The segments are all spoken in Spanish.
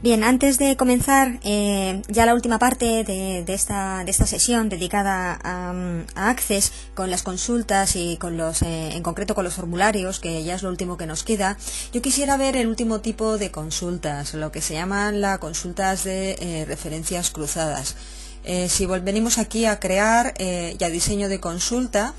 Bien, antes de comenzar ya la última parte de esta sesión dedicada a Access, con las consultas y con en concreto con los formularios, que ya es lo último que nos queda, yo quisiera ver el último tipo de consultas, lo que se llaman las consultas de referencias cruzadas. Si venimos aquí a crear y a diseño de consulta,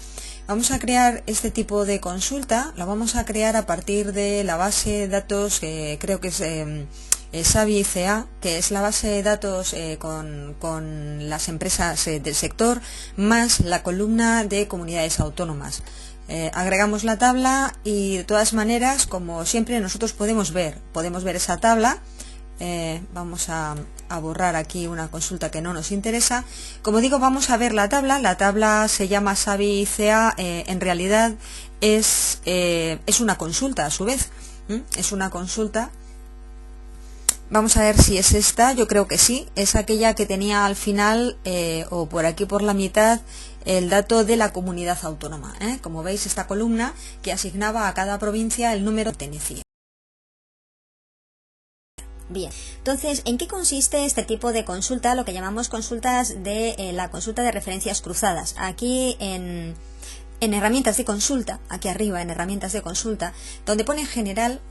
vamos a crear este tipo de consulta, la vamos a crear a partir de la base de datos que creo que es Savi CA, que es la base de datos con las empresas del sector, más la columna de comunidades autónomas. Agregamos la tabla y de todas maneras, como siempre, nosotros podemos ver esa tabla. Vamos a borrar aquí una consulta que no nos interesa. Como digo, vamos a ver la tabla se llama Savi CA, en realidad es una consulta a su vez, es una consulta. Vamos a ver si es esta, yo creo que sí, es aquella que tenía al final o por aquí por la mitad el dato de la comunidad autónoma, como veis, esta columna que asignaba a cada provincia el número que pertenecía. Bien, entonces, ¿en qué consiste este tipo de consulta? Lo que llamamos consultas de la consulta de referencias cruzadas. Aquí en herramientas de consulta, aquí arriba en herramientas de consulta, donde pone en general,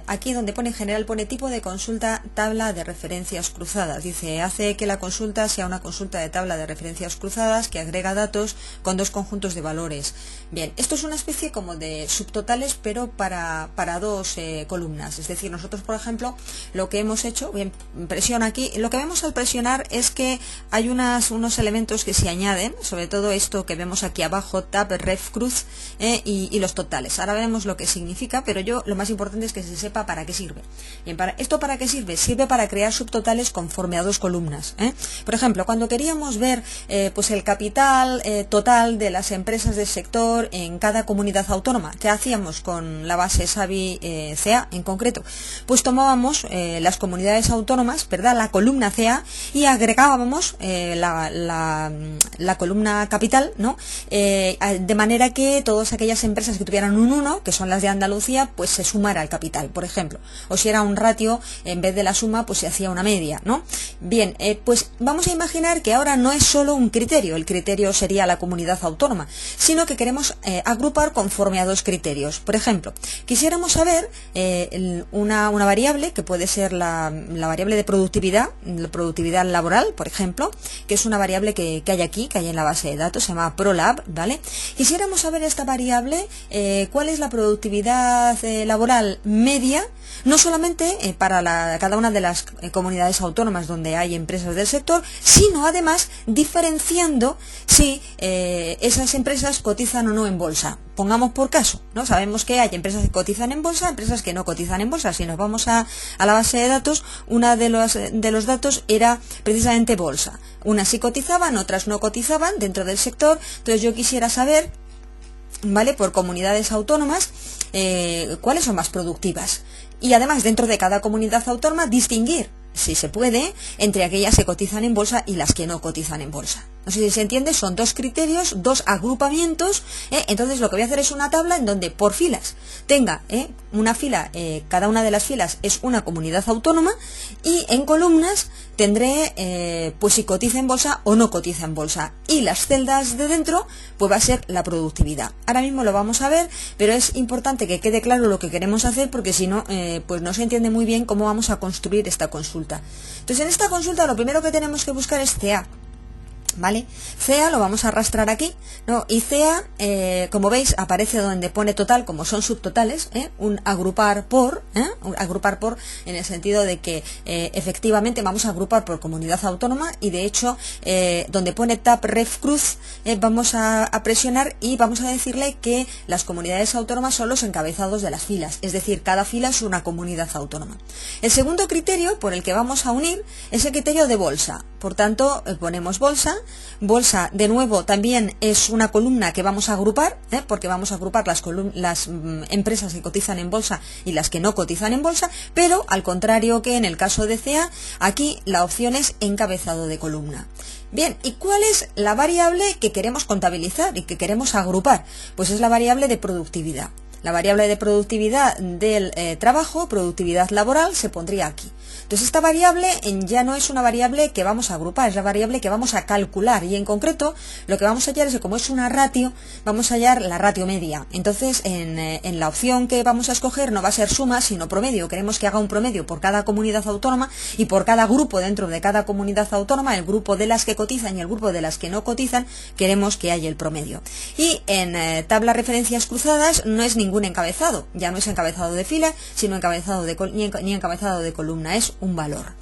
aquí donde pone en general pone tipo de consulta tabla de referencias cruzadas. Dice, hace que la consulta sea una consulta de tabla de referencias cruzadas que agrega datos con dos conjuntos de valores. Bien, esto es una especie como de subtotales, pero para dos columnas. Es decir, nosotros, por ejemplo, lo que hemos hecho, bien, presiona aquí, lo que vemos al presionar es que hay unos elementos que se añaden, sobre todo esto que vemos aquí abajo, tab, ref, cruz, y los totales. Ahora veremos lo que significa, pero lo más importante es que se sepa para qué sirve. Bien, ¿esto para qué sirve? Sirve para crear subtotales conforme a dos columnas. Por ejemplo, cuando queríamos ver pues el capital total de las empresas del sector en cada comunidad autónoma, ¿qué hacíamos con la base Savi CA en concreto? Pues tomábamos las comunidades autónomas, ¿verdad?, la columna CA, y agregábamos la columna capital, ¿no? De manera que todas aquellas empresas que tuvieran un 1, que son las de Andalucía, pues se sumara al capital, por ejemplo. O si era un ratio, en vez de la suma, pues se hacía una media, ¿no? Bien, pues vamos a imaginar que ahora no es solo un criterio, el criterio sería la comunidad autónoma, sino que queremos agrupar conforme a dos criterios. Por ejemplo, quisiéramos saber una variable que puede ser la variable de productividad, la productividad laboral, por ejemplo, que es una variable que hay aquí, que hay en la base de datos, se llama ProLab, ¿vale? Quisiéramos saber esta variable, cuál es la productividad laboral media, no solamente para cada una de las comunidades autónomas donde hay empresas del sector, sino además diferenciando si esas empresas cotizan o no en bolsa. Pongamos por caso, ¿no? Sabemos que hay empresas que cotizan en bolsa, empresas que no cotizan en bolsa. Si nos vamos a la base de datos, una de los datos era precisamente bolsa. Unas sí cotizaban, otras no cotizaban dentro del sector. Entonces yo quisiera saber, ¿vale?, por comunidades autónomas, cuáles son más productivas. Y además, dentro de cada comunidad autónoma, distinguir, si se puede, entre aquellas que cotizan en bolsa y las que no cotizan en bolsa. No sé si se entiende, son dos criterios, dos agrupamientos. Entonces lo que voy a hacer es una tabla en donde por filas tenga una fila, cada una de las filas es una comunidad autónoma, y en columnas tendré pues si cotiza en bolsa o no cotiza en bolsa, y las celdas de dentro pues va a ser la productividad. Ahora mismo lo vamos a ver, pero es importante que quede claro lo que queremos hacer, porque si no, pues no se entiende muy bien cómo vamos a construir esta consulta. Entonces, en esta consulta lo primero que tenemos que buscar es CA, ¿vale? CA lo vamos a arrastrar aquí, ¿no? Y CA, como veis, aparece donde pone total, como son subtotales, un agrupar por, en el sentido de que efectivamente vamos a agrupar por comunidad autónoma, y de hecho, donde pone tab ref cruz, vamos a presionar y vamos a decirle que las comunidades autónomas son los encabezados de las filas, es decir, cada fila es una comunidad autónoma. El segundo criterio por el que vamos a unir es el criterio de bolsa. Por tanto, ponemos bolsa. Bolsa, de nuevo, también es una columna que vamos a agrupar, porque vamos a agrupar las empresas que cotizan en bolsa y las que no cotizan en bolsa, pero al contrario que en el caso de CA, aquí la opción es encabezado de columna. Bien, ¿y cuál es la variable que queremos contabilizar y que queremos agrupar? Pues es la variable de productividad. La variable de productividad del trabajo, productividad laboral, se pondría aquí. Entonces esta variable ya no es una variable que vamos a agrupar, es la variable que vamos a calcular, y en concreto lo que vamos a hallar es que como es una ratio, vamos a hallar la ratio media. Entonces en la opción que vamos a escoger no va a ser suma sino promedio. Queremos que haga un promedio por cada comunidad autónoma y por cada grupo dentro de cada comunidad autónoma, el grupo de las que cotizan y el grupo de las que no cotizan, queremos que haya el promedio. Y en tabla referencias cruzadas no es ningún encabezado, ya no es encabezado de fila sino encabezado ni encabezado de columna, es un valor.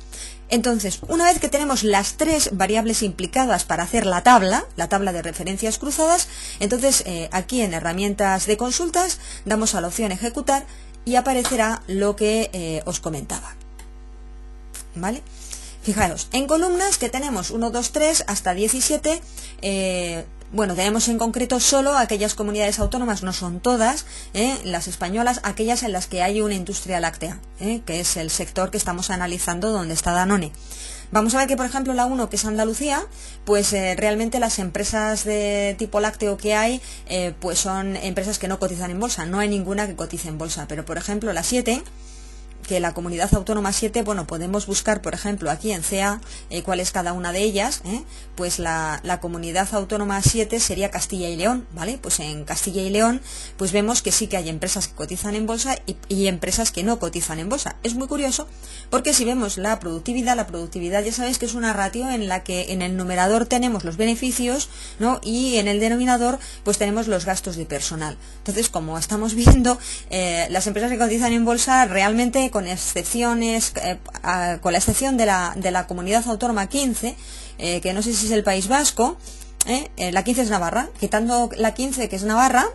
Entonces, una vez que tenemos las tres variables implicadas para hacer la tabla de referencias cruzadas, entonces aquí en herramientas de consultas damos a la opción ejecutar y aparecerá lo que os comentaba. ¿Vale? Fijaros, en columnas que tenemos 1, 2, 3 hasta 17, bueno, tenemos en concreto solo aquellas comunidades autónomas, no son todas, las españolas, aquellas en las que hay una industria láctea, que es el sector que estamos analizando donde está Danone. Vamos a ver que, por ejemplo, la 1, que es Andalucía, pues realmente las empresas de tipo lácteo que hay, pues son empresas que no cotizan en bolsa, no hay ninguna que cotice en bolsa, pero por ejemplo la 7, que la comunidad autónoma 7, bueno, podemos buscar, por ejemplo, aquí en CEA, cuál es cada una de ellas, pues la comunidad autónoma 7 sería Castilla y León, ¿vale? Pues en Castilla y León, pues vemos que sí que hay empresas que cotizan en bolsa y empresas que no cotizan en bolsa. Es muy curioso, porque si vemos la productividad ya sabéis que es una ratio en la que en el numerador tenemos los beneficios, ¿no? Y en el denominador, pues tenemos los gastos de personal. Entonces, como estamos viendo, las empresas que cotizan en bolsa realmente, con excepciones, con la excepción de la comunidad autónoma 15, que no sé si es el País Vasco, la 15 es Navarra, quitando la 15 que es Navarra,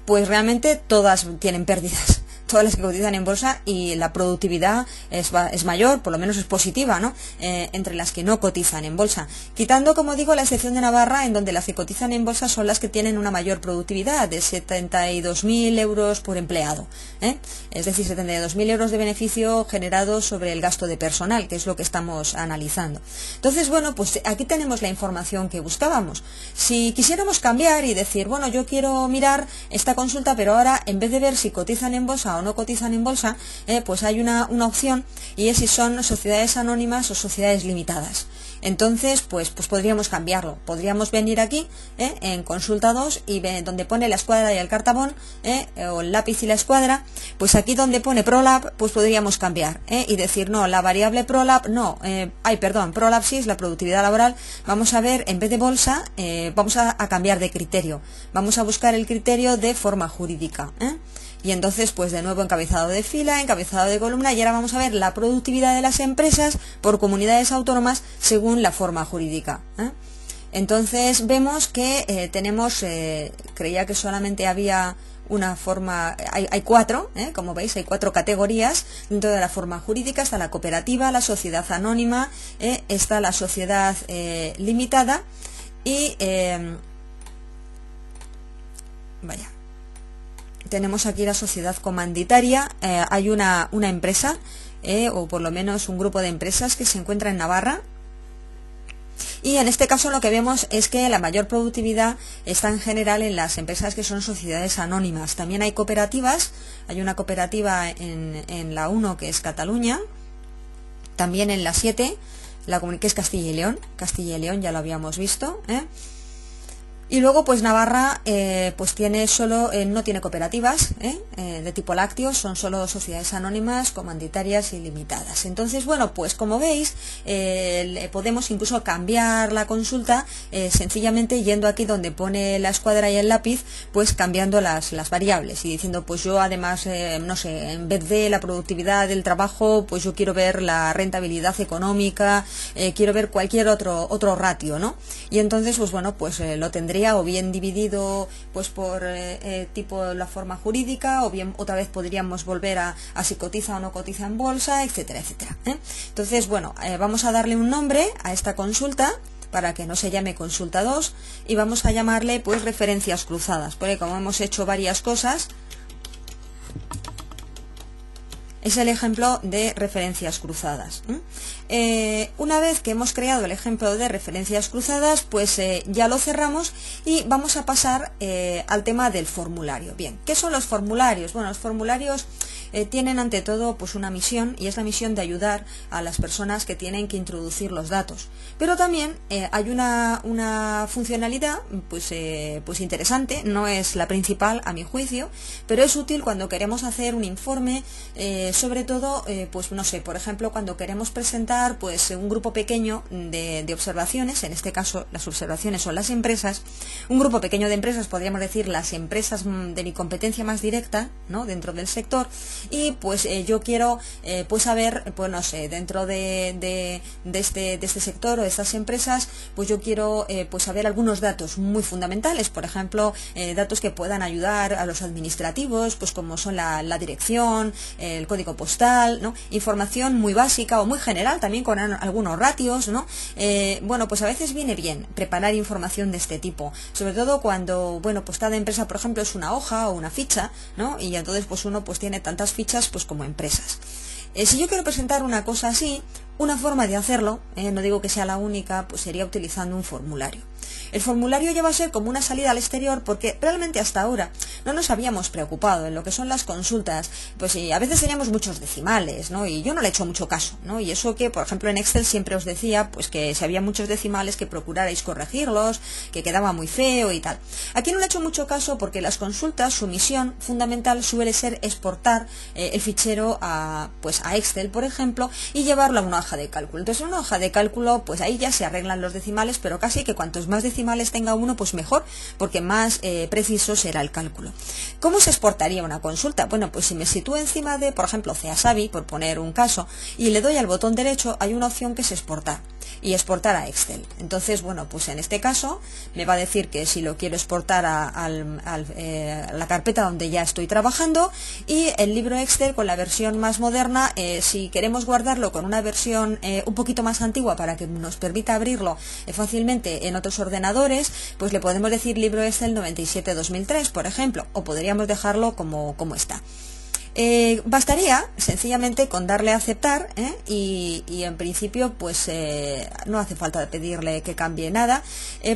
pues realmente todas tienen pérdidas. Todas las que cotizan en bolsa, y la productividad es mayor, por lo menos es positiva, ¿no? Entre las que no cotizan en bolsa. Quitando, como digo, la excepción de Navarra, en donde las que cotizan en bolsa son las que tienen una mayor productividad, de 72.000 euros por empleado. Es decir, 72.000 euros de beneficio generados sobre el gasto de personal, que es lo que estamos analizando. Entonces, bueno, pues aquí tenemos la información que buscábamos. Si quisiéramos cambiar y decir, bueno, yo quiero mirar esta consulta, pero ahora en vez de ver si cotizan en bolsa o no cotizan en bolsa, pues hay una opción, y es si son sociedades anónimas o sociedades limitadas. Entonces, pues podríamos cambiarlo. Podríamos venir aquí, en consulta 2, y donde pone la escuadra y el cartabón, o el lápiz y la escuadra, pues aquí donde pone ProLab, pues podríamos cambiar, y decir, no, la variable ProLab, no, ProLab sí es la productividad laboral. Vamos a ver, en vez de bolsa, vamos a cambiar de criterio. Vamos a buscar el criterio de forma jurídica, y entonces, pues de nuevo encabezado de fila, encabezado de columna, y ahora vamos a ver la productividad de las empresas por comunidades autónomas según la forma jurídica. Entonces vemos que tenemos, creía que solamente había una forma, hay 4, como veis, hay 4 categorías dentro de la forma jurídica. Está la cooperativa, la sociedad anónima, está la sociedad limitada y tenemos aquí la sociedad comanditaria. Hay una empresa, o por lo menos un grupo de empresas que se encuentra en Navarra, y en este caso lo que vemos es que la mayor productividad está en general en las empresas que son sociedades anónimas. También hay cooperativas, hay una cooperativa en la 1 que es Cataluña, también en la 7, que es Castilla y León ya lo habíamos visto, Y luego, pues Navarra, pues tiene solo, no tiene cooperativas de tipo lácteo, son solo sociedades anónimas, comanditarias y limitadas. Entonces, bueno, pues como veis, podemos incluso cambiar la consulta sencillamente yendo aquí donde pone la escuadra y el lápiz, pues cambiando las variables y diciendo, pues yo además, no sé, en vez de la productividad del trabajo, pues yo quiero ver la rentabilidad económica, quiero ver cualquier otro ratio, ¿no? Y entonces, pues bueno, pues lo tendré o bien dividido pues por tipo la forma jurídica, o bien otra vez podríamos volver a si cotiza o no cotiza en bolsa, etcétera, etcétera. Entonces, bueno, vamos a darle un nombre a esta consulta para que no se llame consulta 2, y vamos a llamarle pues referencias cruzadas, porque como hemos hecho varias cosas, es el ejemplo de referencias cruzadas. Una vez que hemos creado el ejemplo de referencias cruzadas, pues ya lo cerramos y vamos a pasar al tema del formulario. Bien, ¿qué son los formularios? Bueno, los formularios tienen ante todo pues una misión, y es la misión de ayudar a las personas que tienen que introducir los datos. Pero también hay una funcionalidad pues interesante, no es la principal a mi juicio, pero es útil cuando queremos hacer un informe, sobre todo, pues no sé, por ejemplo, cuando queremos presentar pues un grupo pequeño de observaciones, en este caso las observaciones son las empresas, un grupo pequeño de empresas, podríamos decir las empresas de mi competencia más directa, ¿no?, dentro del sector, y pues yo quiero pues saber, pues no sé, dentro de este sector o de estas empresas, pues yo quiero pues saber algunos datos muy fundamentales, por ejemplo, datos que puedan ayudar a los administrativos, pues como son la dirección, el código postal, ¿no?, información muy básica o muy general, también con algunos ratios, ¿no? Bueno, pues a veces viene bien preparar información de este tipo, sobre todo cuando, bueno, pues cada empresa, por ejemplo, es una hoja o una ficha, ¿no?, y entonces pues uno pues tiene tantas fichas pues como empresas. Si yo quiero presentar una cosa así, una forma de hacerlo, no digo que sea la única, pues sería utilizando un formulario. El formulario ya va a ser como una salida al exterior, porque realmente hasta ahora no nos habíamos preocupado en lo que son las consultas, pues a veces teníamos muchos decimales, ¿no?, y yo no le he hecho mucho caso, ¿no?, y eso que, por ejemplo, en Excel siempre os decía pues que si había muchos decimales que procurarais corregirlos, que quedaba muy feo y tal. Aquí no le he hecho mucho caso porque las consultas, su misión fundamental suele ser exportar el fichero a Excel, por ejemplo, y llevarlo a una hoja de cálculo. Entonces, en una hoja de cálculo, pues ahí ya se arreglan los decimales, pero casi que cuantos más decimales tenga uno, pues mejor, porque más preciso será el cálculo. ¿Cómo se exportaría una consulta? Bueno, pues si me sitúo encima de, por ejemplo, CEASABI, por poner un caso, y le doy al botón derecho, hay una opción que es exportar, y exportar a Excel. Entonces, bueno, pues en este caso me va a decir que si lo quiero exportar a la carpeta donde ya estoy trabajando, y el libro Excel con la versión más moderna, si queremos guardarlo con una versión un poquito más antigua para que nos permita abrirlo fácilmente en otros ordenadores, pues le podemos decir libro Excel 97-2003, por ejemplo, o podríamos dejarlo como está. Bastaría sencillamente con darle a aceptar, y en principio pues no hace falta pedirle que cambie nada,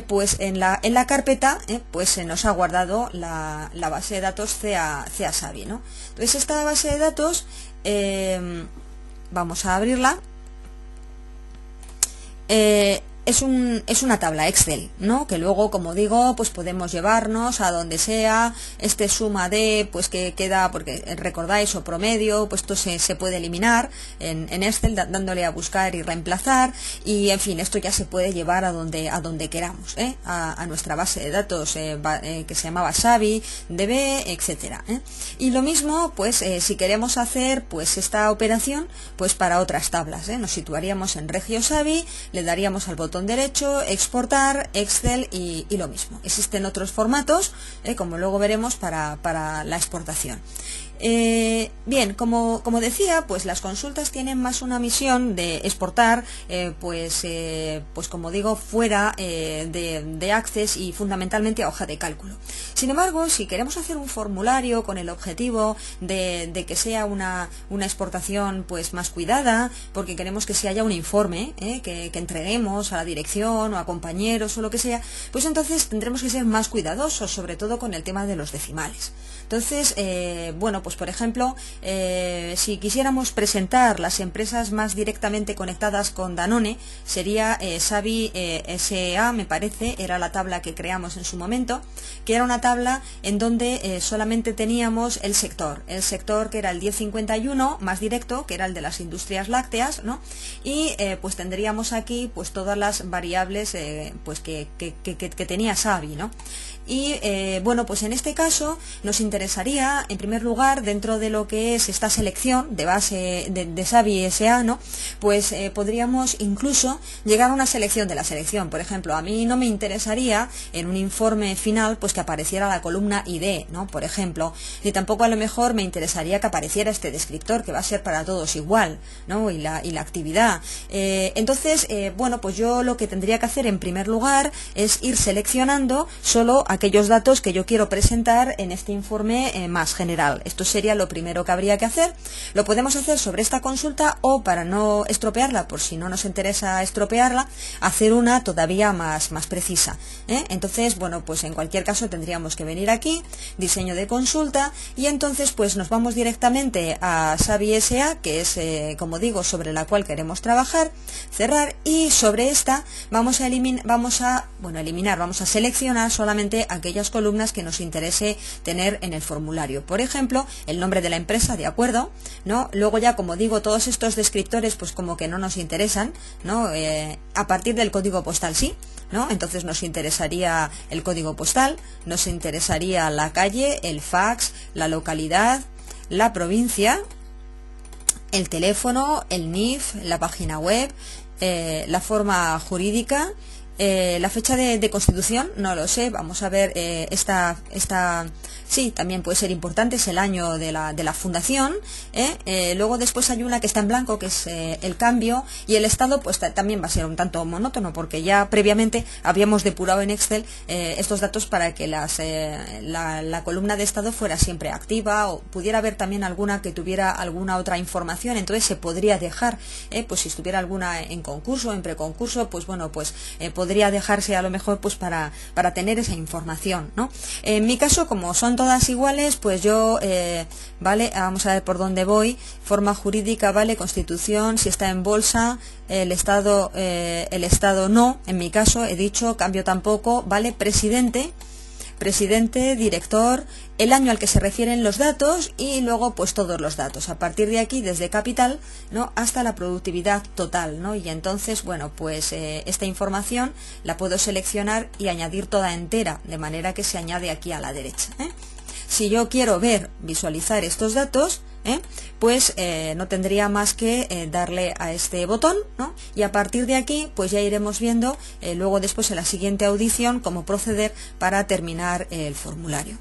pues en la carpeta pues se nos ha guardado la base de datos CEASABI, ¿no? Entonces esta base de datos vamos a abrirla. Es una tabla Excel, ¿no?, que luego, como digo, pues podemos llevarnos a donde sea. Suma de, pues que queda, porque recordáis, o promedio, pues esto se puede eliminar en Excel dándole a buscar y reemplazar, y en fin, esto ya se puede llevar a donde queramos, a nuestra base de datos que se llamaba SABI, DB, etcétera. Y lo mismo, pues si queremos hacer pues esta operación pues para otras tablas, nos situaríamos en Regio SABI, le daríamos al botón derecho, exportar, Excel, y lo mismo. Existen otros formatos, como luego veremos, para la exportación. Bien, como decía, pues las consultas tienen más una misión de exportar, pues como digo, fuera de Access y fundamentalmente a hoja de cálculo. Sin embargo, si queremos hacer un formulario con el objetivo de que sea una exportación pues más cuidada, porque queremos que se haya un informe que entreguemos a la dirección o a compañeros o lo que sea, pues entonces tendremos que ser más cuidadosos, sobre todo con el tema de los decimales. Entonces, bueno, pues por ejemplo, si quisiéramos presentar las empresas más directamente conectadas con Danone, sería SABI SA, me parece, era la tabla que creamos en su momento, que era una tabla en donde solamente teníamos el sector que era el 1051 más directo, que era el de las industrias lácteas, ¿no? Y pues tendríamos aquí pues todas las variables pues que tenía SABI, ¿no? Y bueno, pues en este caso nos interesaría, en primer lugar, dentro de lo que es esta selección de base de SABI SA, ¿no?, pues podríamos incluso llegar a una selección de la selección. Por ejemplo, a mí no me interesaría en un informe final pues que apareciera la columna ID, ¿no?, por ejemplo, ni tampoco a lo mejor me interesaría que apareciera este descriptor, que va a ser para todos igual, ¿no?, y la actividad. Entonces, bueno, pues yo lo que tendría que hacer en primer lugar es ir seleccionando solo aquellos datos que yo quiero presentar en este informe más general. Esto Esto sería lo primero que habría que hacer. Lo podemos hacer sobre esta consulta o, para no estropearla, por si no nos interesa estropearla, hacer una todavía más precisa, ¿eh? Entonces, bueno, pues en cualquier caso tendríamos que venir aquí, diseño de consulta, y entonces pues nos vamos directamente a Savi SA, que es, como digo, sobre la cual queremos trabajar, cerrar, y sobre esta vamos a seleccionar solamente aquellas columnas que nos interese tener en el formulario. Por ejemplo, el nombre de la empresa, ¿de acuerdo? ¿No? Luego ya, como digo, todos estos descriptores pues como que no nos interesan, ¿no? A partir del código postal sí, ¿no? Entonces nos interesaría el código postal, nos interesaría la calle, el fax, la localidad, la provincia, el teléfono, el NIF, la página web, la forma jurídica, la fecha de constitución, no lo sé, vamos a ver, esta sí, también puede ser importante, es el año de la fundación, luego después hay una que está en blanco, que es el cambio, y el estado pues también va a ser un tanto monótono, porque ya previamente habíamos depurado en Excel estos datos para que la columna de estado fuera siempre activa, o pudiera haber también alguna que tuviera alguna otra información, entonces se podría dejar, pues si estuviera alguna en concurso, en preconcurso, pues bueno, pues podría dejarse a lo mejor pues para tener esa información, ¿no? En mi caso, como son todas iguales, pues yo, vale, vamos a ver por dónde voy. Forma jurídica, vale, constitución, si está en bolsa, el estado no, en mi caso he dicho, cambio tampoco, vale, presidente, director, el año al que se refieren los datos, y luego pues todos los datos a partir de aquí, desde capital, ¿no?, hasta la productividad total, ¿no? Y entonces, bueno, pues esta información la puedo seleccionar y añadir toda entera, de manera que se añade aquí a la derecha, ¿eh? Si yo quiero visualizar estos datos, pues no tendría más que darle a este botón, ¿no? Y a partir de aquí pues ya iremos viendo luego después en la siguiente audición cómo proceder para terminar el formulario.